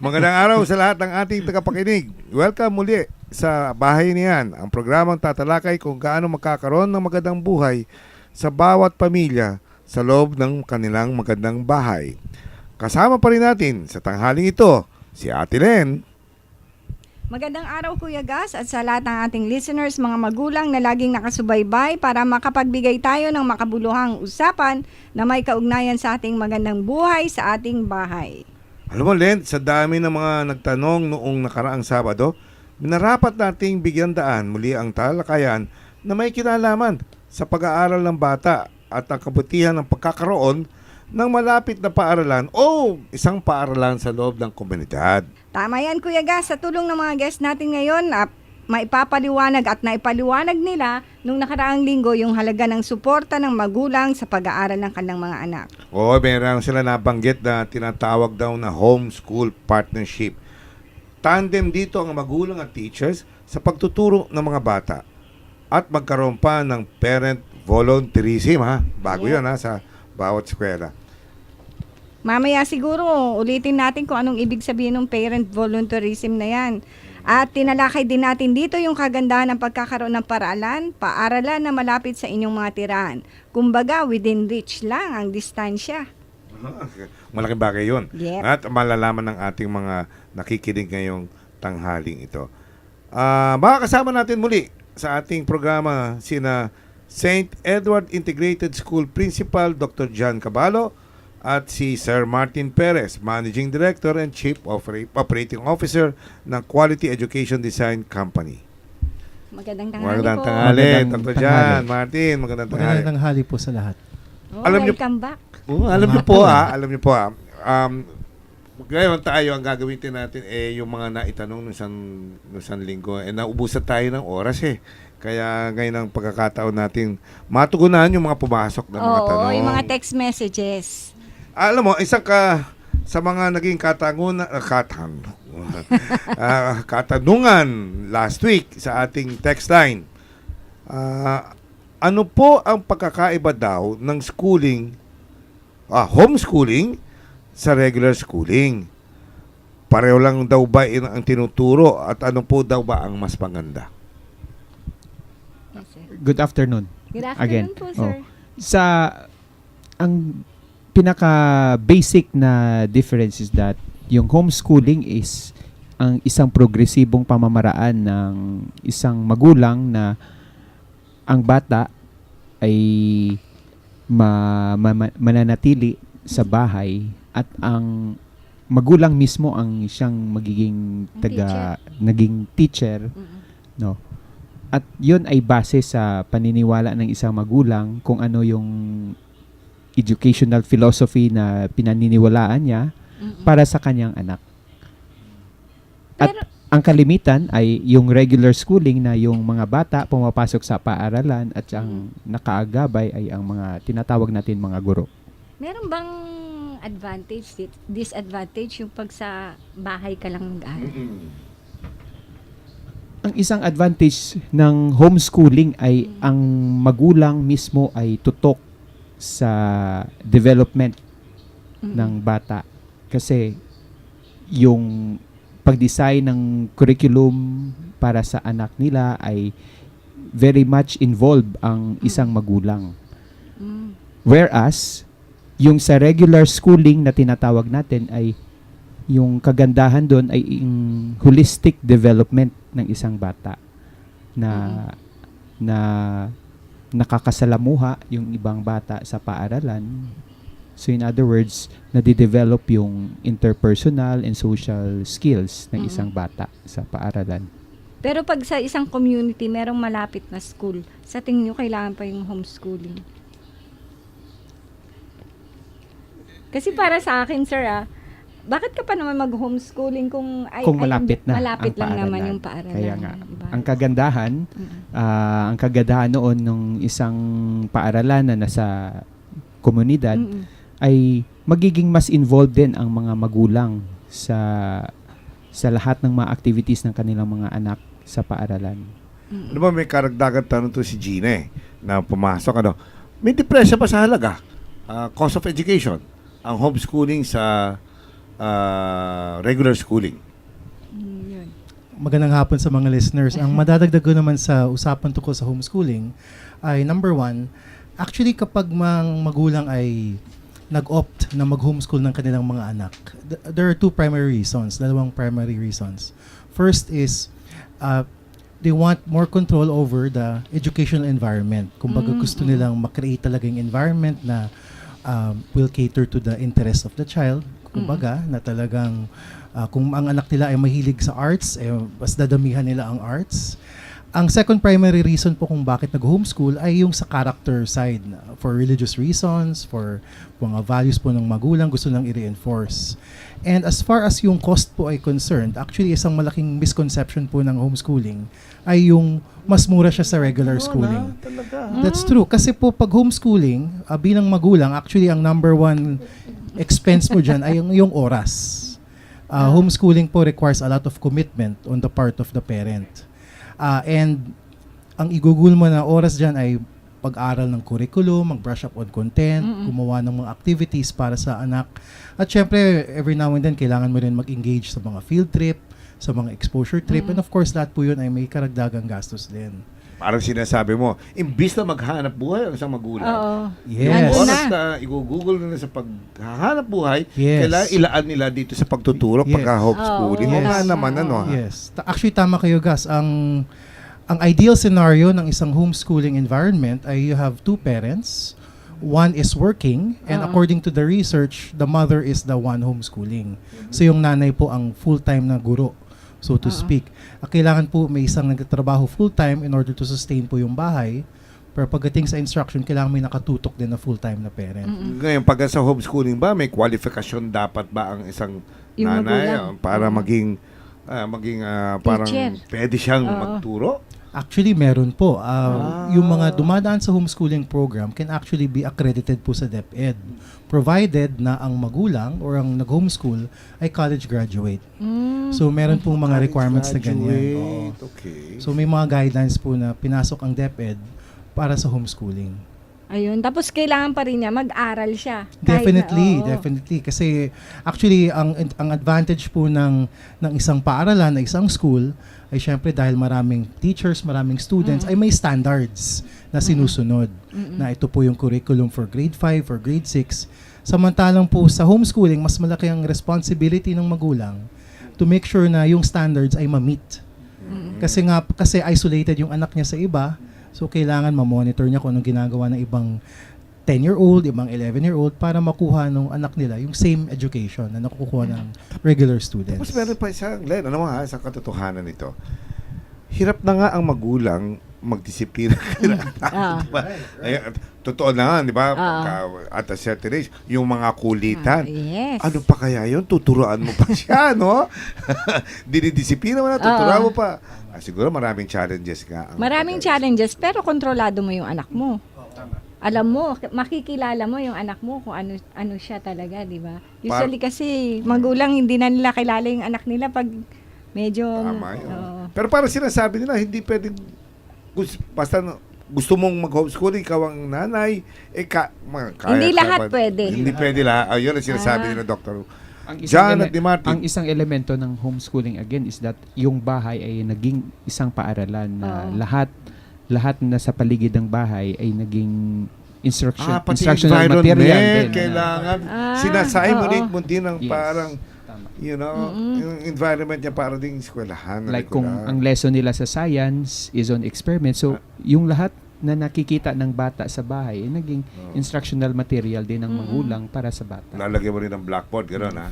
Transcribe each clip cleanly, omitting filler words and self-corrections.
Magandang araw sa lahat ng ating tagapakinig. Welcome muli sa Bahay Niyan, ang programang tatalakay kung gaano makakaroon ng magandang buhay sa bawat pamilya sa loob ng kanilang magandang bahay. Kasama pa rin natin sa tanghaling ito, si Ate Len. Magandang araw Kuya Gas at sa lahat ng ating listeners, mga magulang na laging nakasubaybay para makapagbigay tayo ng makabuluhang usapan na may kaugnayan sa ating magandang buhay sa ating bahay. Alam mo, Len, sa dami ng mga nagtanong noong nakaraang Sabado, minarapat nating bigyan daan muli ang talakayan na may kinalaman sa pag-aaral ng bata at ang kabutihan ng pagkakaroon ng malapit na paaralan o isang paaralan sa loob ng komunidad. Tama yan Kuya Gas, sa tulong ng mga guests natin ngayon, maipapaliwanag at naipaliwanag nila nung nakaraang linggo yung halaga ng suporta ng magulang sa pag-aaral ng kanilang mga anak. Oo, meron sila nabanggit na tinatawag daw na homeschool partnership. Tandem dito ang magulang at teachers sa pagtuturo ng mga bata at magkaroon pa ng parent volunteerism, ha? Bago Yeah. yun, ha, sa bawat eskwela. Mamaya siguro ulitin natin kung anong ibig sabihin ng parent volunteerism na yan. At tinalakay din natin dito yung kagandahan ng pagkakaroon ng paaralan na malapit sa inyong mga tirahan. Kumbaga, within reach lang ang distansya. Malaking bagay yun. Yep. At malalaman ng ating mga nakikinig ngayong tanghaling ito. Makakasama natin muli sa ating programa sina St. Edward Integrated School Principal Dr. John Caballo at si Sir Martin Perez, Managing Director and Chief Operating Officer ng Quality Education Design Company. Magandang tanghali Magandang po. tanghali, Magandang Dr. tanghali. John, Martin, magandang tanghali. Magandang tanghali po sa lahat. Oh, Alam niyo- welcome back. Alam niyo po alam niyo po ngayon tayo ang gagawin natin yung mga naitanong nung isang linggo naubusan tayo ng oras Kaya ngayon ang pagkakataon natin matugunan yung mga pumasok na mga tanong. Oo, yung mga text messages. Alam mo, isa ka sa mga naging katanungan last week sa ating text line. Ano po ang pagkakaiba daw ng homeschooling sa regular schooling? Pareho lang daw ba ang tinuturo at ano po daw ba ang mas maganda? Yes, sir. Good afternoon. Good Again. afternoon po, sir. Ang pinaka-basic na difference is that yung homeschooling is ang isang progresibong pamamaraan ng isang magulang na ang bata ay mananatili sa bahay at ang magulang mismo ang siyang magiging naging teacher, no? At yun ay base sa paniniwala ng isang magulang kung ano yung educational philosophy na pinaniniwalaan niya para sa kanyang anak. At Pero- ang kalimitan ay yung regular schooling na yung mga bata pumapasok sa paaralan at ang nakaagabay ay ang mga tinatawag natin mga guro. Meron bang advantage, disadvantage yung pag sa bahay ka lang mag-aaral? Ang isang advantage ng homeschooling ay ang magulang mismo ay tutok sa development ng bata. Kasi yung pag-design ng curriculum para sa anak nila ay very much involved ang isang magulang. Whereas, yung sa regular schooling na tinatawag natin ay yung kagandahan doon ay yung holistic development ng isang bata na nakakasalamuha yung ibang bata sa paaralan. So in other words, nadidevelop yung interpersonal and social skills ng isang bata sa paaralan. Pero pag sa isang community, merong malapit na school, sa tingin nyo kailangan pa yung homeschooling? Kasi para sa akin, sir, bakit ka pa naman mag-homeschooling kung Malapit na malapit ang lang naman paaralan. yung paaralan? Kaya nga, Diba? ang kagandahan noon nung isang paaralan na nasa komunidad ay magiging mas involved din ang mga magulang sa lahat ng mga activities ng kanilang mga anak sa paaralan. Ano ba, may karagdagan tanong to si Gina na pumasok. May depresya ba sa halaga? Cost of education, ang homeschooling sa regular schooling? Yun. Magandang hapon sa mga listeners. Ang madadagdag ko naman sa usapan tungkol sa homeschooling ay number one, actually kapag magulang ay nag-opt na mag-homeschool ng kanilang mga anak, there are dalawang primary reasons. First is, they want more control over the educational environment. Kumbaga gusto nilang makreate talaga yung environment na will cater to the interest of the child. Kumbaga, na talagang kung ang anak nila ay mahilig sa arts, mas dadamihan nila ang arts. Ang second primary reason po kung bakit nag-homeschool ay yung sa character side. For religious reasons, for mga values po ng magulang, gusto lang i-reinforce. And as far as yung cost po ay concerned, actually isang malaking misconception po ng homeschooling ay yung mas mura siya sa regular schooling. That's true. Kasi po pag homeschooling, bilang magulang, actually ang number one expense mo dyan ay yung oras. Homeschooling po requires a lot of commitment on the part of the parent. And ang igugol mo na oras dyan ay pag-aral ng curriculum, mag-brush up on content, gumawa ng mga activities para sa anak. At syempre, every now and then, kailangan mo rin mag-engage sa mga field trip, sa mga exposure trip, and of course, lahat po yun ay may karagdagang gastos din. Parang sinasabi mo, imbis na maghanap buhay ang isang magulang, Oo. Yes. Nandun oras na i-google nila sa paghahanap buhay, Yes. kailangan ilaan nila dito sa pagtuturo Yes. pagka homeschooling. Oo. O nga Yes. naman, ano ha? Yes. Actually, tama kayo, Gus. Ang ideal scenario ng isang homeschooling environment ay you have two parents. One is working, and according to the research, the mother is the one homeschooling. So yung nanay po ang full-time na guro, so to speak. Kailangan po may isang nagtatrabaho full-time in order to sustain po yung bahay. Pero pagdating sa instruction, kailangan may nakatutok din na full-time na parent. Ngayon, pag sa homeschooling ba, may qualification dapat ba ang isang Yung nanay magulang. para maging parang Teacher. pwede siyang Oo. magturo? Actually, meron po. Yung mga dumadaan sa homeschooling program can actually be accredited po sa DepEd, provided na ang magulang or ang nag-homeschool ay college graduate. So, meron pong mga requirements na ganyan. Oo. Graduate, okay. So, may mga guidelines po na pinasok ang DepEd para sa homeschooling. Ayun. Tapos kailangan pa rin niya mag-aral siya. Kahit Definitely, na, oo. definitely. Kasi actually, ang advantage po ng isang paaralan, ng isang school, ay syempre dahil maraming teachers, maraming students, ay may standards na sinusunod. Na ito po yung curriculum for grade 5, for grade 6. Samantalang po sa homeschooling, mas malaki ang responsibility ng magulang to make sure na yung standards ay ma-meet. Kasi isolated yung anak niya sa iba, so kailangan ma-monitor niya kung anong ginagawa ng ibang 10-year-old, ibang 11-year-old para makuha ng anak nila yung same education na nakukuha ng regular students. Tapos meron pa isang, Len, ano ha, isang katotohanan nito. Hirap na nga ang magulang magdisiplina. Diba? Ay, totoo na nga, di ba? At a certain age, yung mga kulitan. Yes. Ano pa kaya yun? Tuturuan mo pa siya, no? Dinidisiplina mo na, tuturuan mo pa. Siguro maraming challenges nga. Maraming challenges, pero kontrolado mo yung anak mo. Alam mo, makikilala mo yung anak mo kung ano siya talaga, di ba? Usually kasi magulang hindi na nila kilala yung anak nila pag medyo Tama yun. oo. Pero parang sinasabi nila, hindi pwedeng, basta gusto mong mag-homeschooling, ikaw ang nanay, kaya Hindi ka lahat ba? pwede. Hindi pwede lahat. Ayun ang sinasabi nila, Dr. Ang John at Di Martin. ang isang elemento ng homeschooling again is that yung bahay ay naging isang paaralan na Oo. lahat na sa paligid ng bahay ay naging Pati instructional environment, material din. kailangan Ah, sinasimulate oo. mo din ng Yes. parang, Tama. you know, yung environment niya para ding eskwelahan. Like kung ang lesson nila sa science is on experiment, so yung lahat na nakikita ng bata sa bahay ay naging instructional material din ng magulang para sa bata. lalagyan mo rin ng blackboard, gano'n ha.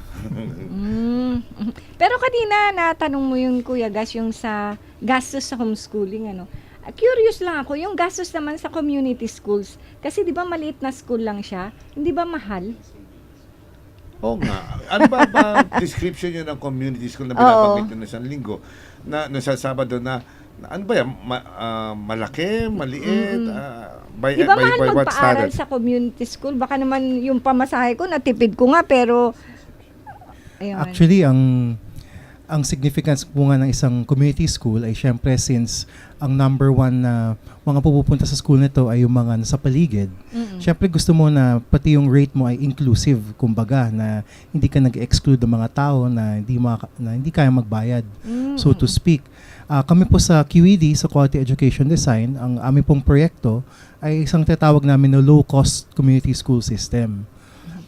Pero kanina natanong mo yung Kuya Gas yung sa gastos sa homeschooling ano. Curious lang ako, yung gastos naman sa community schools, kasi di ba maliit na school lang siya, hindi ba mahal? Oo nga. Ano ba description yun ng community school na binabanggit nyo na isang linggo? Na sa Sabado na ano ba yan? Malaki? Maliit? Di ba mahal by what magpaaral standard? sa community school? Baka naman yung pamasahe ko, natipid ko nga, pero ayun. Actually, ang significance po nga ng isang community school ay syempre since ang number one na mga pupunta sa school nito ay yung mga nasa paligid, syempre gusto mo na pati yung rate mo ay inclusive, kumbaga, na hindi ka nag-exclude ng mga tao na hindi kaya magbayad, so to speak. Kami po sa QED, sa Quality Education Design, ang aming pong proyekto ay isang tatawag namin na low-cost community school system.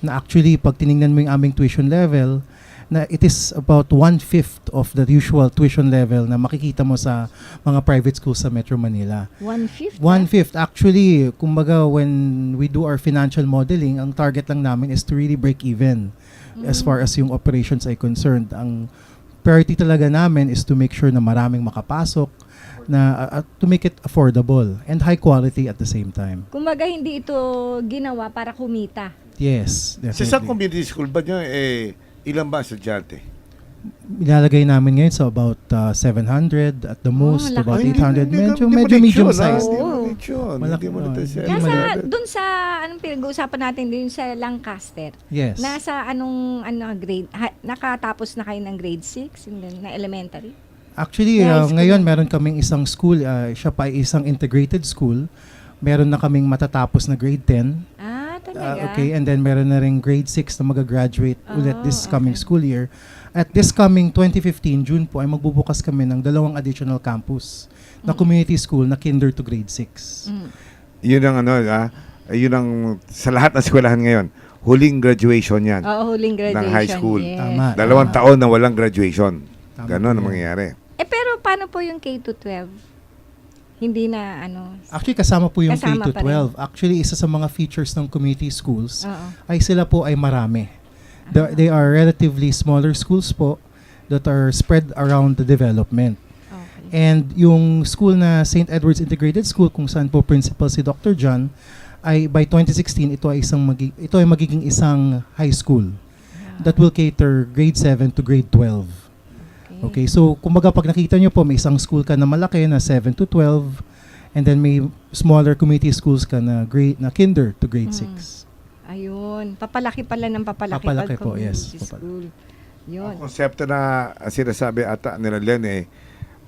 Na actually, pag tinignan mo yung aming tuition level, na it is about 1/5 of the usual tuition level na makikita mo sa mga private schools sa Metro Manila. 1/5? 1/5. Actually, kumbaga, when we do our financial modeling, ang target lang namin is to really break even as far as yung operations ay concerned. Ang priority talaga namin is to make sure na maraming makapasok, na to make it affordable and high quality at the same time. Kumbaga, hindi ito ginawa para kumita. Yes, Sa isang definitely. community school ba nyo, ilan ba estudyante? Ilalagay namin ngayon sa about 700 at the most, laki. about Ay, 800. Hindi Medyo maliit medium yun, size. Hindi Oo. maliit yun. Malaki, Hindi maliit hindi siya. maliit. Nasa, dun sa, anong pinag-uusapan natin din sa Lancaster, Yes. nasa anong grade, nakatapos na kayo ng grade 6, na elementary? Actually, Yeah, high school ngayon na. meron kaming isang school, siya pa ay isang integrated school. Meron na kaming matatapos na grade 10. Talaga? Okay, and then meron na rin grade 6 na mag-graduate ulit this coming okay. school year. At this coming 2015, June po, ay magbubukas kami ng 2 additional campus na community school na kinder to grade 6. Yun ang yun ang sa lahat ng eskwelahan ngayon. Huling graduation yan. Oo, huling graduation. Ng high school. Yes. Tama. 2 taon na walang graduation. Tama Ganon ang po yan. mangyayari. Pero paano po yung K-12? Hindi na Actually, kasama po yung Kasama pa K-12. Actually, isa sa mga features ng community schools Oo. ay sila po ay marami. They are relatively smaller schools po that are spread around the development. Okay. And yung school na St. Edward's Integrated School, kung saan po principal si Dr. John, ay by 2016 ito ay magiging isang high school that will cater grade 7 to grade 12. Okay, so kumbaga pag nakita nyo po, may isang school ka na malaki na 7 to 12, and then may smaller community schools ka na kinder to grade 6. Ayun. Papalaki pala ng papalaki. Papalaki pag po, yes. community school. Yun. Ang konsepto na sinasabi ata nila Len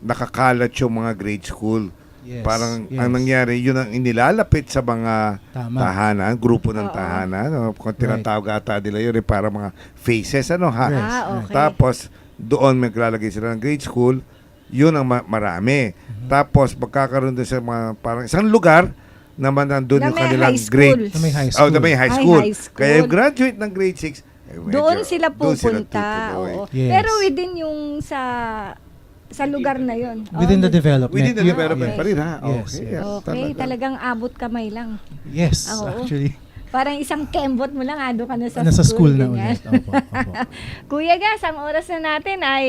nakakalat yung mga grade school. Yes, Parang yes. ang nangyari, yun ang inilalapit sa mga Tama. tahanan, grupo ng Oo. tahanan. Kung tinatawag ata nila yun, para mga faces, ha? Right. Okay. Tapos, doon maglalagay sila ng grade school, yun ang marami. Tapos, magkakaroon din sa mga, parang isang lugar, naman nandun Na yung may kanilang high school. grade. Na may high Oh, school. na may high Ay, school. high school. Kaya yung graduate ng grade 6, Doon sila pupunta. tutuloy. Oo. Yes. Pero within yung sa lugar na yon. Within the development. Within the Yun- development okay. pa rin, ha? Yes, Okay. yes. Okay, talagang abot kamay lang. Yes, Oo. actually. Parang isang kembot mo lang, ando ka na sa Nasa school na ganyan. ulit. Opo, opo. Kuya Gas, ang oras na natin ay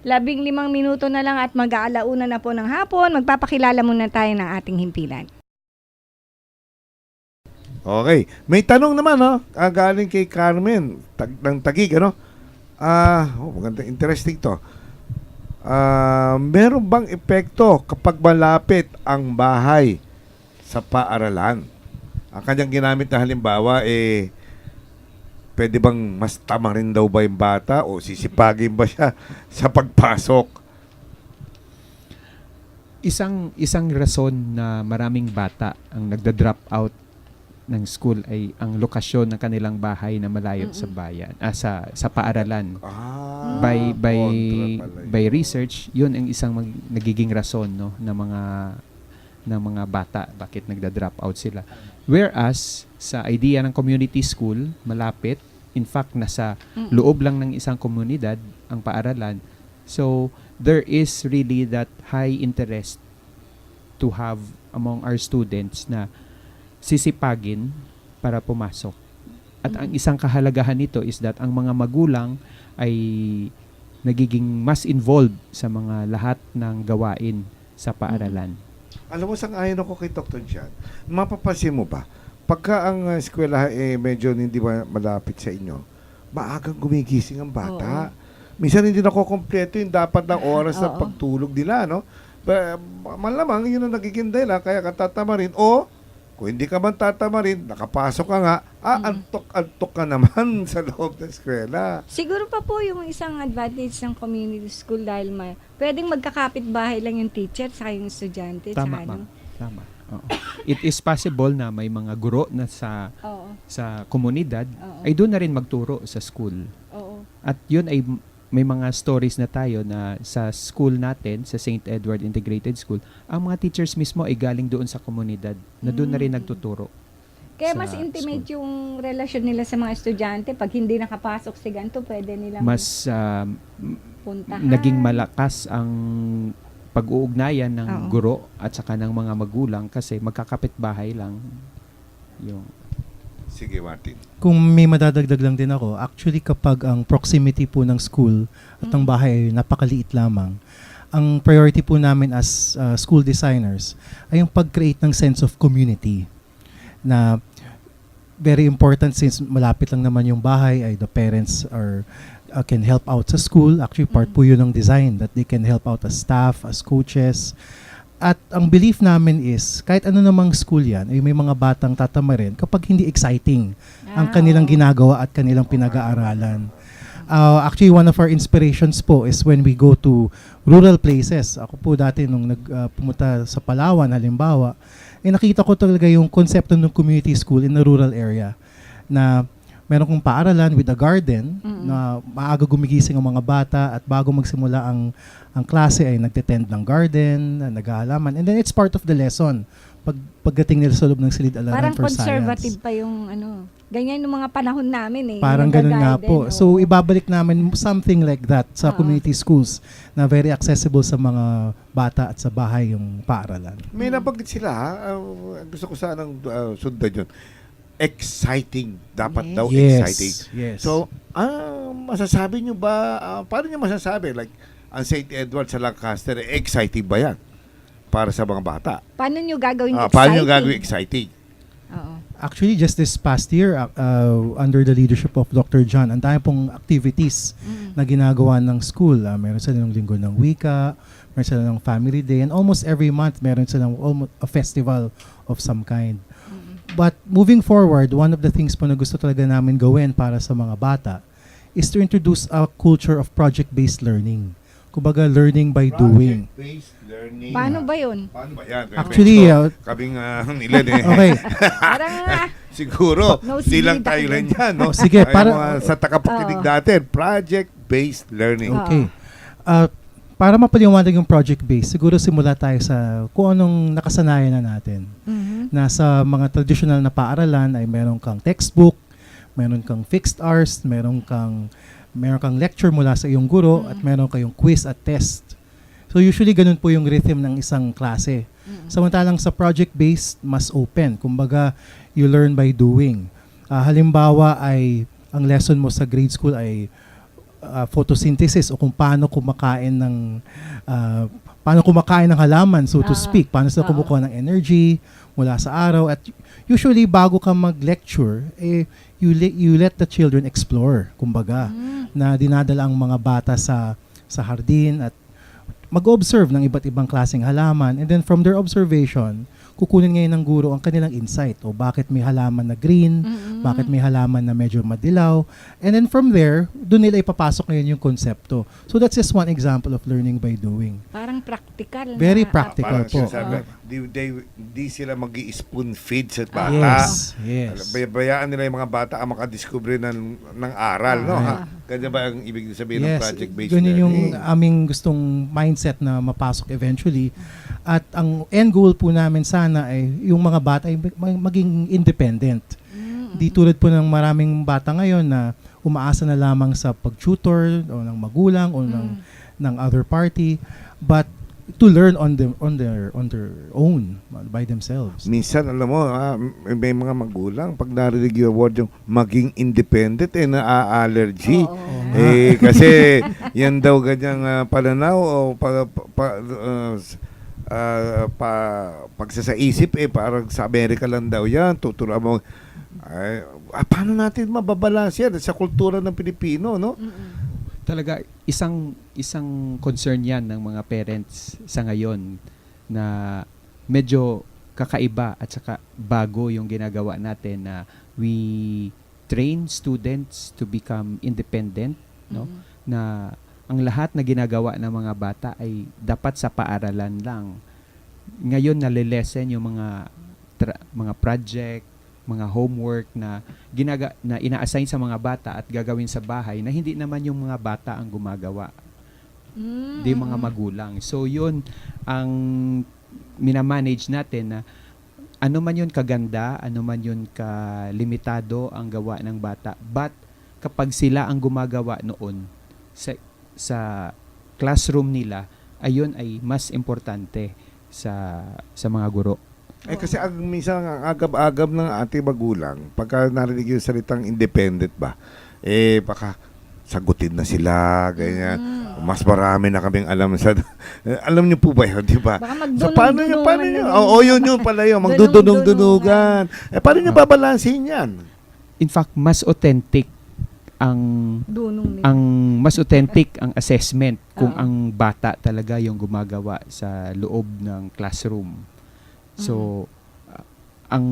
15 minuto na lang at mag-aalauna na po ng hapon. Magpapakilala muna tayo ng ating himpilan. Okay. May tanong naman, no? Galing kay Carmen, ng Tagig, ano? Maganda, interesting to. Meron bang epekto kapag malapit ang bahay sa paaralan? Ang kanyang ginamit na halimbawa, pwede bang mas tama rin daw ba yung bata o sisipagin ba siya sa pagpasok? Isang rason na maraming bata ang nagda-drop out ng school ay ang lokasyon ng kanilang bahay na malayo sa bayan, sa paaralan. By kontra pala by yun. research, 'yun ang isang nagiging rason, no, ng mga bata bakit nagda-drop out sila. Whereas sa idea ng community school, malapit, in fact nasa loob lang ng isang komunidad ang paaralan. So there is really that high interest to have among our students na sisipagin para pumasok. At ang isang kahalagahan nito is that ang mga magulang ay nagiging mas involved sa mga lahat ng gawain sa paaralan. Alam mo, sang-ayon ako kay Dr. John. Mapapansin mo ba, pagka ang eskwela medyo hindi malapit sa inyo, maagang gumigising ang bata. Minsan hindi nakokompleto yung dapat ng oras ng Oo. pagtulog nila, no? Malamang yun ang nagiging dahilan, kaya katatama rin. O, Kung hindi ka man tatamarin, nakapasok ka nga, antok-antok ka naman sa loob ng eskwela. Siguro pa po yung isang advantage ng community school dahil pwedeng magkakapit bahay lang yung teacher sa yung estudyante. Tama, tsaka ma'am. Tama. Oo. It is possible na may mga guro na Oo. sa komunidad Oo. ay doon na rin magturo sa school. Oo. At yun ay may mga stories na tayo na sa school natin, sa St. Edward Integrated School, ang mga teachers mismo ay galing doon sa komunidad na doon na rin nagtuturo. Kaya Sa mas intimate yung relasyon nila sa mga estudyante. Pag hindi nakapasok si ganito, pwede nilang Mas puntahan. naging malakas ang pag-uugnayan ng Oo. guro at saka ng mga magulang kasi magkakapit bahay lang yung Sige, Martin. Kung may madadagdag lang din ako, actually kapag ang proximity po ng school at ng bahay ay napakaliit lamang, ang priority po namin as school designers ay yung pag-create ng sense of community na very important since malapit lang naman yung bahay ay the parents are can help out sa school. Actually, part po yun ng design that they can help out as staff, as coaches. At ang belief namin is, kahit ano namang school yan, ay may mga batang tatamarin kapag hindi exciting ang kanilang ginagawa at kanilang pinag-aaralan. Actually, one of our inspirations po is when we go to rural places. Ako po dati nung pumunta sa Palawan, halimbawa, nakita ko talaga yung konsepto ng community school in a rural area na meron kong paaralan with a garden na maaga gumigising ang mga bata at bago magsimula ang klase ay nagtetend ng garden, naghahalaman. And then it's part of the lesson pagdating nila sa loob ng silid-aralan Parang for conservative science. pa yung ganyan yung mga panahon namin eh. Parang Yung ganun nga garden, po. oo. So ibabalik namin something like that sa Oo. community schools na very accessible sa mga bata at sa bahay yung paaralan. May nabanggit sila, ha? Gusto ko sanang sundan yun. Exciting. Dapat Yes. daw Yes. exciting. Yes. So, masasabi nyo ba, paano nyo masasabi? Like, ang St. Edward sa Lancaster, exciting ba yan? Para sa mga bata. Paano nyo gagawin exciting? Paano nyo gagawin exciting? Oo. Actually, just this past year, under the leadership of Dr. John, ang dami pong activities na ginagawa ng school. Meron sila ng Linggo ng Wika, meron sila ng Family Day, and almost every month, meron silang almost a festival of some kind. But moving forward, one of the things po na gusto talaga namin gawin para sa mga bata is to introduce a culture of project-based learning. Kumbaga, learning by doing. Project-based learning. Paano ba yun? Paano ba yan? Actually, kaming nilan eh. Okay. Parang Siguro, No, di lang sige, tayo tayo lang yan, no? Sige, Ay, para- mga sa tagapakinig Oo. natin, project-based learning. Oo. Okay. Para mapaliwanag yung project-based, siguro simula tayo sa kung anong nakasanayan na natin. Na sa mga traditional na paaralan ay meron kang textbook, meron kang fixed hours, meron kang lecture mula sa iyong guro at meron kayong quiz at test. So usually ganun po yung rhythm ng isang klase. Samantalang sa project-based, mas open. Kumbaga, you learn by doing. Halimbawa ay ang lesson mo sa grade school ay photosynthesis o kung paano kumakain ng halaman, so to speak, paano sila kumukuha ng energy mula sa araw. At usually bago ka mag-lecture, you let the children explore, kumbaga, na dinadala ang mga bata sa hardin at mag-observe ng iba't ibang klaseng halaman, and then from their observation, kukunin ngayon ng guro ang kanilang insight o bakit may halaman na green, bakit may halaman na medyo madilaw, and then from there, doon nila ipapasok ngayon yung konsepto. So that's just one example of learning by doing. parang practical. Very na practical Parang po. sinasabi, di sila mag-i-spoon feed sa bata. Yes. Bayaan nila yung mga bata ang makadiscover ng aral, no? Ha? Ganyan ba ang ibig sabihin ng project-based ganyan yung learning? aming gustong mindset na mapasok eventually. At ang end goal po namin sana ay yung mga bata ay maging independent. Di tulad po ng maraming bata ngayon na umaasa na lamang sa pag-tutor o ng magulang o ng other party, but to learn on their own by themselves. Minsan, alam mo, may mga magulang, pag narinig yung word yung maging independent, na-allergy. Kasi yan daw ganyang pananaw o pagsasaisip, parang sa Amerika lang daw yan, tuturuan mo. Paano natin mababalance yan sa kultura ng Pilipino, no? talaga isang concern yan ng mga parents sa ngayon na medyo kakaiba at saka bago yung ginagawa natin na we train students to become independent, no? Na ang lahat na ginagawa ng mga bata ay dapat sa paaralan lang. Ngayon nalilesen yung mga project, mga homework na na ina-assign sa mga bata at gagawin sa bahay na hindi naman yung mga bata ang gumagawa. Di mga magulang. So yun ang minamanage natin na ano man yun kaganda, ano man yun kalimitado ang gawa ng bata. But kapag sila ang gumagawa noon sa classroom nila, ayun ay mas importante sa mga guro. Kasi minsan ang agab-agab ng ating magulang, pagka narinig yung salitang independent ba, baka sagutin na sila, ganyan. Mas marami na kaming alam sa... alam niyo po ba yun, di ba? Baka So, paano nyo? Oo, yun pala yun. Magdudunong-dunugan. Magdudunong-dunugan. Paano nyo babalansin yan? In fact, mas authentic ang Dunong nila. mas authentic ang assessment kung Oo. ang bata talaga yung gumagawa sa loob ng classroom. So ang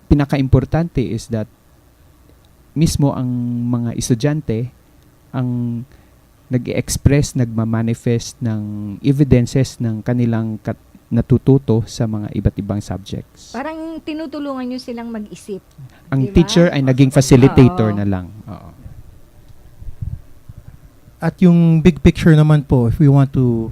pinaka-importante is that mismo ang mga estudyante ang nag-express, nagma-manifest ng evidences ng kanilang natututo sa mga iba't ibang subjects. Parang tinutulungan nyo silang mag-isip. Ang Diba? teacher ay naging facilitator Oo. na lang. Oo. At yung big picture naman po, if we want to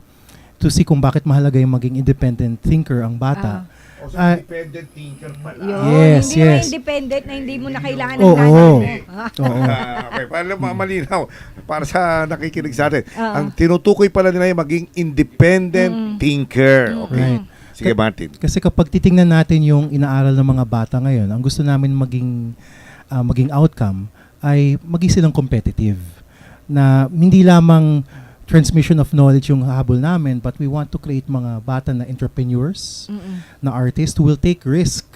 see kung bakit mahalaga yung maging independent thinker ang bata. Independent thinker pala. Yun, Yes, hindi yes. na independent na hindi mo na kailangan ng Oo. nanay mo. Oo. Okay, para malinaw, para sa nakikinig sa atin, Oo. ang tinutukoy pala nila yung maging independent thinker. Okay. Right. Sige, Martin. Kasi kapag titingnan natin yung inaaral ng mga bata ngayon, ang gusto namin maging outcome ay maging silang competitive. Na hindi lamang transmission of knowledge yung habol namin, but we want to create mga bata na entrepreneurs, na artists who will take risk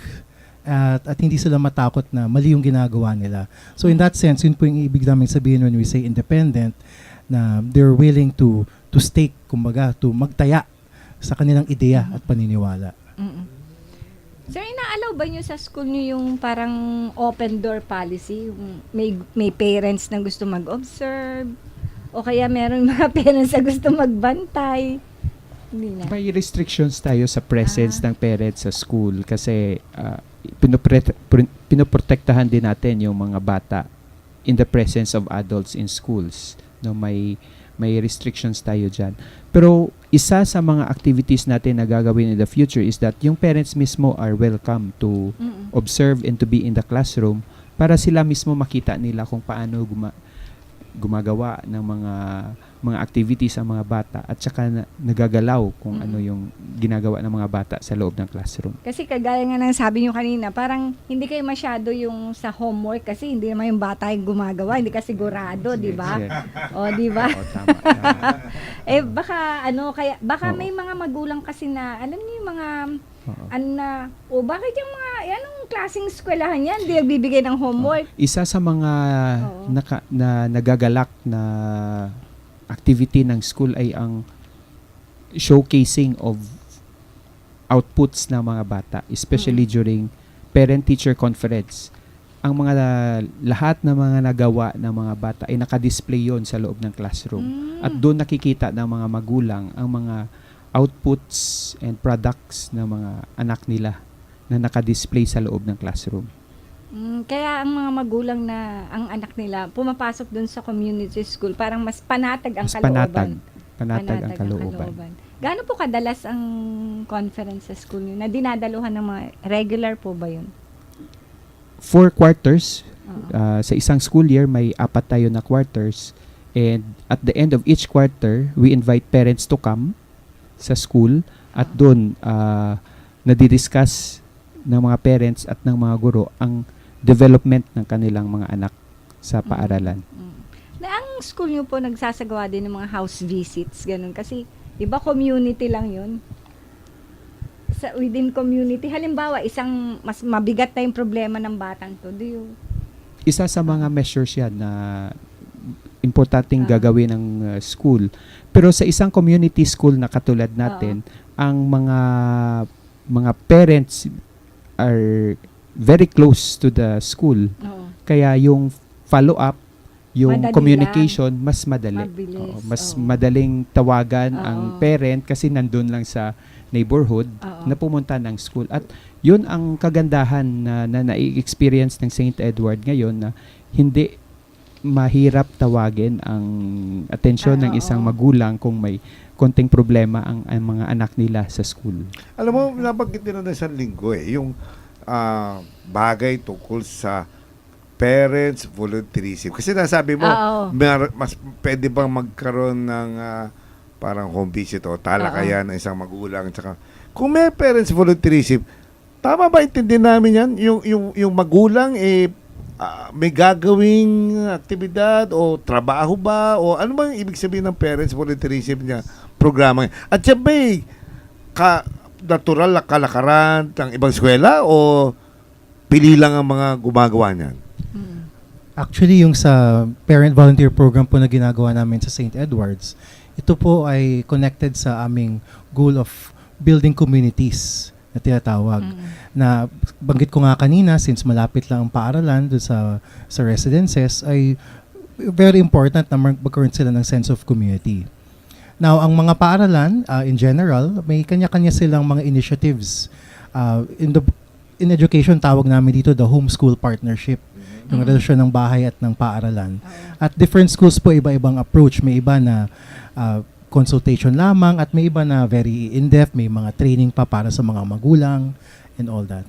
at hindi sila matakot na mali yung ginagawa nila. So in that sense, yun po yung ibig namin sabihin when we say independent, na they're willing to stake, kumbaga, to magtaya sa kanilang ideya at paniniwala. Sir, inaalaw ba nyo sa school nyo yung parang open door policy? Yung may parents na gusto mag-observe? O kaya meron mga parents na gusto magbantay? Hindi na. May restrictions tayo sa presence ng parents sa school kasi pinoprotektahan din natin yung mga bata in the presence of adults in schools. No, may restrictions tayo dyan. Pero isa sa mga activities natin na gagawin in the future is that yung parents mismo are welcome to observe and to be in the classroom para sila mismo makita nila kung paano gumagawa ng mga activities ang mga bata at saka nagagalaw kung ano yung ginagawa ng mga bata sa loob ng classroom. Kasi kagaya nga ng sabi nyo kanina, parang hindi kayo masyado yung sa homework kasi hindi naman yung bata yung gumagawa, hindi ka sigurado, di ba? Yes. O, di ba? Oo, tama. Baka Oo. may mga magulang kasi na, alam niyo yung mga, Oo. bakit yung mga, anong klaseng eskwelahan yan, hindi nagbibigay ng homework? Isa sa mga Oo. na nagagalak na activity ng school ay ang showcasing of outputs ng mga bata, especially during parent-teacher conference. Ang mga lahat ng mga nagawa ng mga bata ay nakadisplay yon sa loob ng classroom. At doon nakikita ng mga magulang ang mga outputs and products ng mga anak nila na nakadisplay sa loob ng classroom. Kaya ang mga magulang na ang anak nila pumapasok dun sa community school, parang mas panatag ang Mas kalooban. panatag ang kalooban. Gaano po kadalas ang conference sa school niyo? Na dinadaluhan ng mga regular po ba yun? 4 quarters. Oo. Sa isang school year, may 4 tayo na quarters. And at the end of each quarter, we invite parents to come sa school. At doon, nadidiscuss ng mga parents at ng mga guro ang development ng kanilang mga anak sa paaralan. Na ang school niyo po nagsasagawa din ng mga house visits, ganun. Kasi, iba community lang yun. Within community, halimbawa, isang mas mabigat na yung problema ng batang to, Isa sa mga measures yan na importanteng gagawin ng school. Pero sa isang community school na katulad natin, ang mga parents are very close to the school. Oo. Kaya yung follow-up, yung Madali communication, mas madali. Mabilis. Oo, mas Oo. madaling tawagan Oo. ang parent kasi nandun lang sa neighborhood Oo. na pumunta ng school. At yun ang kagandahan na na-experience ng St. Edward ngayon, na hindi mahirap tawagin ang atensyon ng Oo. isang magulang kung may konting problema ang mga anak nila sa school. Alam mo, nabanggit din na isang linggo yung bagay tungkol sa parents volunteerism. Kasi nasabi mo, Oo. mas pwede bang magkaroon ng parang home visit o talakayan ng isang magulang. Tsaka, kung may parents volunteerism, tama ba intindi namin yan? Yung magulang, may gagawing aktibidad o trabaho ba? O ano bang ibig sabihin ng parents volunteerism niya? Programa. At siya may natural na kalakaran ng ibang eskwela o pili lang ang mga gumagawa niyan? Actually, yung sa parent volunteer program po na ginagawa namin sa St. Edward's, ito po ay connected sa aming goal of building communities na tinatawag. Na banggit ko nga kanina, since malapit lang ang paaralan doon sa residences, ay very important na magkaroon sila ng sense of community. Now, ang mga paaralan, in general, may kanya-kanya silang mga initiatives. In education, tawag namin dito the homeschool partnership, yung relasyon ng bahay at ng paaralan. At different schools po, iba-ibang approach. May iba na consultation lamang at may iba na very in-depth, may mga training pa para sa mga magulang and all that.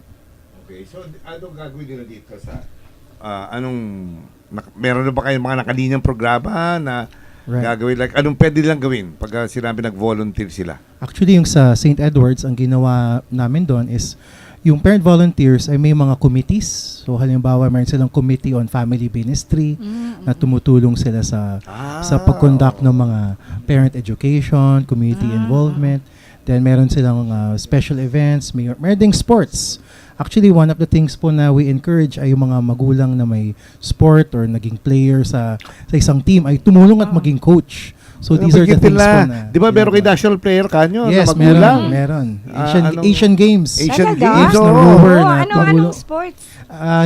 Okay, so anong gagawin nila dito sa meron na ba kayong mga nakalinyang programa na Right. gagawin? Like, anong pwede lang gawin pag sinabi nag-volunteer sila? Actually, yung sa St. Edward's, ang ginawa namin doon is yung parent volunteers ay may mga committees. So halimbawa, mayroon silang committee on family ministry na tumutulong sila sa pag-conduct ng mga parent education, community involvement. Then meron silang special events, meron ding sports. Actually, one of the things po na we encourage ay yung mga magulang na may sport or naging player sa isang team ay tumulong at maging coach. So these are the things po na... Di ba meron kay national player kanyo Yes, na magulang? meron. Anong- Asian Games. Asian Talaga? Games, na oo. rower Oo, na anong sports?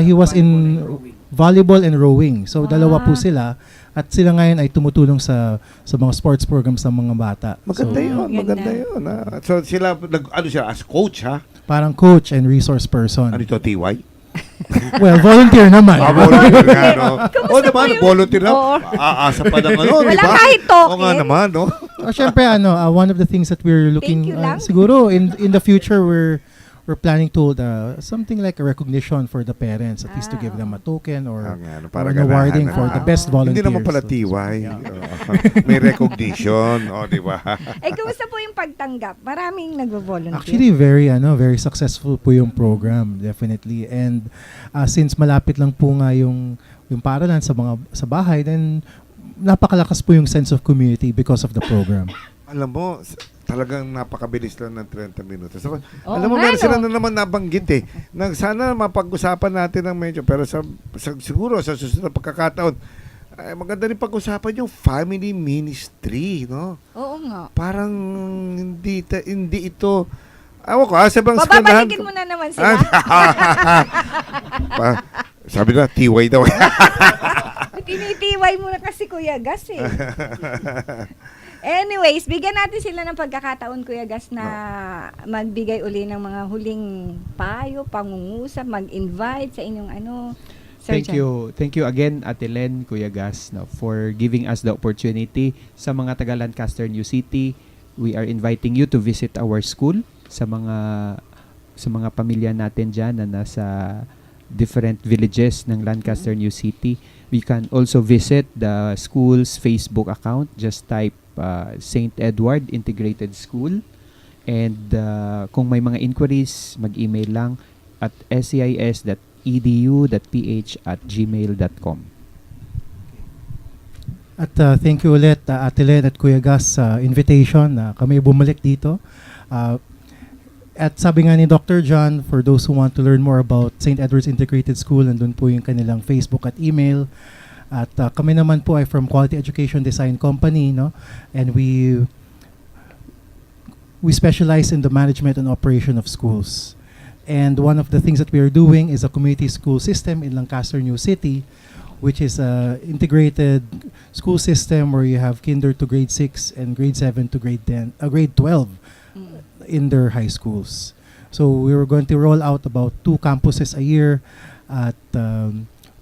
He was in volleyball and rowing. So dalawa po sila at sila ngayon ay tumutulong sa mga sports programs ng mga bata. Maganda So, yun, maganda yun. So sila, ano siya, as coach ha? parang coach and resource person. Ano ito, TY? Well, volunteer naman. Volunteer nga, no? Kamusta O naman, po yung- volunteer na. Oo. Aasa pa ng ano, di Wala ba? kahit Oo token. nga naman, no? Syempre, one of the things that we're looking, Thank you lang. siguro in the future, we're planning to something like a recognition for the parents, at least to give them a token or Para an awarding ganahan, for ano? the best volunteers. Hindi naman pala So, TY. yeah. May recognition, di ba? Kumusta po yung pagtanggap? Maraming nagvo-volunteer. Actually, very successful po yung program, definitely. And since malapit lang po nga yung paaralan sa bahay, then napakalakas po yung sense of community because of the program. Alam mo, talagang napakabilis lang ng 30 minutos. So, Oo alam mo, nga, meron sila no? na naman nabanggit sana mapag-usapan natin ng medyo. Pero siguro sa susunod na pagkakataon, maganda rin pag-usapan yung family ministry, no? Oo nga. Parang hindi ito. Awa ko, sa bang eskwelahan. Babalikin mo na naman sila. Sabi na, TY daw. Tinitiway mo na kasi Kuya Gas eh. Anyways, bigyan natin sila ng pagkakataon, Kuya Gas, na magbigay uli ng mga huling payo, pangungusap, mag-invite sa inyong Sir Thank John. you. Thank you again, Ate Len, Kuya Gas, for giving us the opportunity. Sa mga taga Lancaster, New City, we are inviting you to visit our school. Sa mga pamilya natin dyan na nasa different villages ng Lancaster, New City, we can also visit the school's Facebook account. Just type St. Edward Integrated School. And kung may mga inquiries, mag-email lang at cis.edu.ph@gmail.com. At thank you ulit, Ate Len at Kuya Gas, sa invitation na kami bumalik dito. At sabi nga ni Dr. John, for those who want to learn more about St. Edward's Integrated School, nandun po yung kanilang Facebook at email. At kami naman po ay from Quality Education Design Company, no? And we we specialize in the management and operation of schools. And one of the things that we are doing is a community school system in Lancaster, New City, which is a integrated school system where you have kinder to grade 6 and grade 7 to grade 12 in their high schools. So we were going to roll out about 2 campuses a year at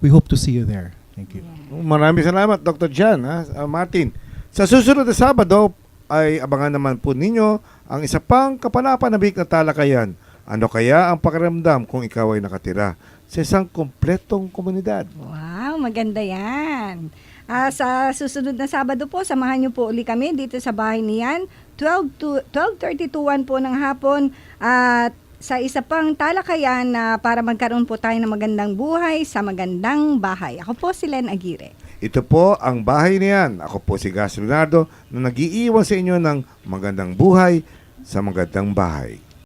we hope to see you there. Thank you. Maraming salamat, Dr. Jan, Martin. Sa susunod na Sabado, ay abangan naman po ninyo ang isa pang kapanapanabik na talakayan. Ano kaya ang pakiramdam kung ikaw ay nakatira sa isang kompletong komunidad? Wow, maganda yan. Sa susunod na Sabado po, samahan niyo po uli kami dito sa bahay niyan, 12:30 to 1 po ng hapon, at sa isa pang talakayan na para magkaroon po tayo ng magandang buhay sa magandang bahay. Ako po si Len Aguirre. Ito po ang bahay niyan. Ako po si Gas Leonardo na nag-iiwan sa inyo ng magandang buhay sa magandang bahay.